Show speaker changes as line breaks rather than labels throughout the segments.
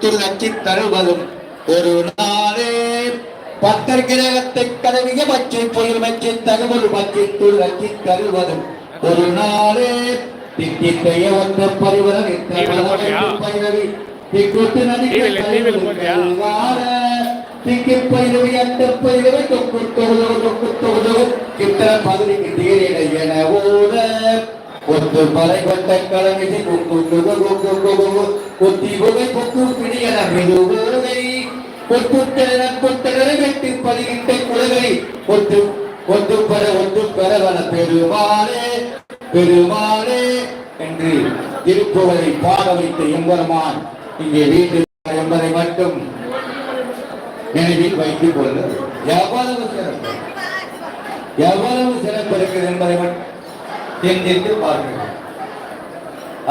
துள்ளச்சி தருவதும் ஒரு நாளே பத்தர் கிரகத்தை கதவிய பச்சை பொயில் வச்சு தகவல் பச்சை துள்ளச்சி தருவதும் ஒரு நாளே திட்டித்தைய ஒன்ற பரிவரவி திக்கூட்டு நதிக்கு திக்கி பயிரவி அந்த பயிரவை தொக்கு தொகுதவும் கிட்ட பகுதிக்கு தீரிட என ஓட ஒத்து மலை கொண்ட கலவிசி ஒத்தி புகை பொக்கு பிடியன மெதுவோதை கொட்டுத்தரை வெட்டி பதிகிட்ட குலகை ஒத்து ஒத்து பெறவன பெருமாளே பெருமாளே என்று திருப்புகழை பாட வைத்த எம்பெருமான் இங்கே வீட்டில் என்பதை மட்டும் நினைவில் வைத்துக் கொள்ள எவ்வளவு சிறப்பு இருக்கிறது என்பதை மட்டும் சிந்தித்து பார்க்கிறோம்.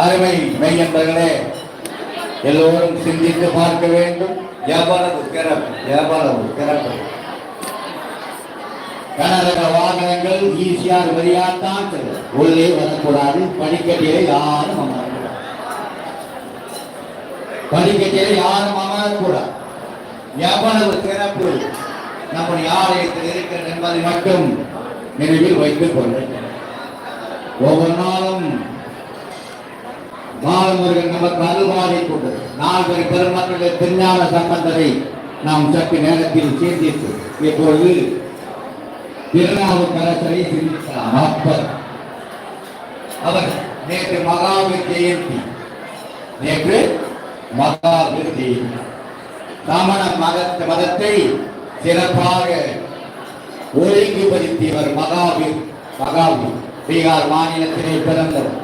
அருமை மெய்யன்பர்களே, எல்லோரும் சிந்தித்து பார்க்க வேண்டும். எவ்வளவு சிறப்பு கனரக வாகனங்கள் ஈஸியார் வழியாத்தான் செல்லும். உள்ளே வரக்கூடாது. படிக்கட்டிலே யாரும் அமரக்கூடாது. எவ்வளவு சிறப்பு நம்முடைய ஆலயத்தில் இருக்கிறது என்பதை மட்டும் நினைவில் வைத்துக் கொள்ள ஒவ்வொரு நாளும் மாலமுருகன் நமக்கு அருள்வாரை கொண்டு நால்வரை பெருமக்களுடைய திருஞான சம்பந்தரை நாம் சற்று நேரத்தில் சிந்தித்து இப்பொழுது திருநாவுக்கரசரை சிந்திக்கலாம். அப்பர் அவர் நேற்று மகாவீர் ஜெயந்தி. சமண மதத்தை சிறப்பாக ஒழுங்குபடுத்தியவர் மகாவீர். பீகார் மாநிலத்திலே பிறந்தவர்.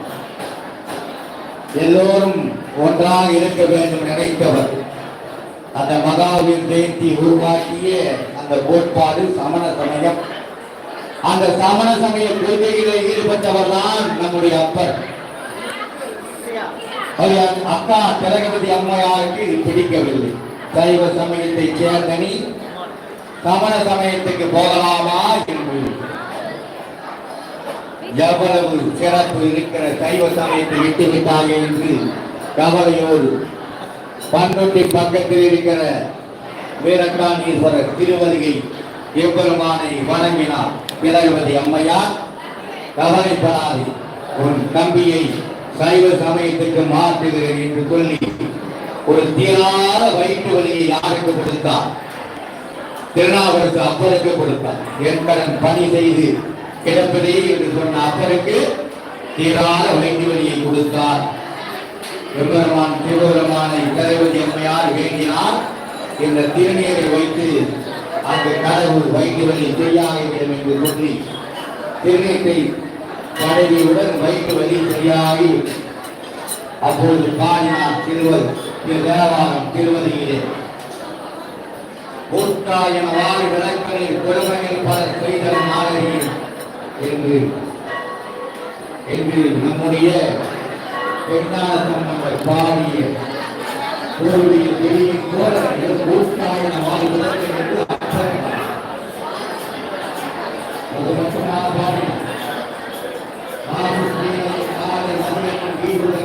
எல்லோரும் ஒன்றாக இருக்க வேண்டும் நினைத்தவர். அந்த மகாவீர் ஜெயந்தி உருவாக்கிய அந்த கோட்பாடு சமண சமயம். அந்த சமண சமய கொள்கையிலே ஈடுபட்டவர் தான் நம்முடைய அப்பர். அக்கா திலகவதி அம்மையாருக்கு இது பிடிக்கவில்லை. சைவ சமயத்தை சேர்ந்த நீ சமண சமயத்துக்கு போகலாமா என்று எவ்வளவு சிறப்பு இருக்கிற சைவ சமயத்தை விட்டுவிட்டாயே என்று கவலையோடு பண்ருட்டி பக்கத்தில் இருக்கிற வீரட்டானீஸ்வரர் திருவதிகை எம்பெருமானை வணங்கினார். திலகவதி அம்மையார், கவலைப்படாது, உன் தம்பியை சைவ சமயத்துக்கு மாற்றுகிறேன் என்று சொல்லி ஒரு தீராத வயிற்று வலியை யாருக்கு கொடுத்தார்? திருநாவுக்கரசு அப்பருக்கு கொடுத்தார். என் கடன் பணி செய்து கிடப்பதே என்று சொன்ன அப்பருக்கு தீராத வயிற்று வலியை கொடுத்தார். எம்பெருமான் சிவபெருமானை திலகவதி அம்மையார் வேண்டினார். இந்த திருநீரை வைத்து அந்த கடவுள் வயிற்று வலி செய்யாகிவிடும் என்று சொல்லி திருநீரை பதவியுடன் வயிற்று வலி சரியாகி அப்பொழுது பாடினார் தேவாரம் திருவதியிலே. கூட்டாயன வாரி விளக்கலில் பெருமையில் பல செய்தல் நாடகில் என்று நம்முடைய பெண்ணான சம்பந்தர் பாடிய கோவிலில் வெளியின் கோலங்கள் கூட்டாயன வாரி விளக்கல் என்று அது மட்டுமாக பாடினார். வீடு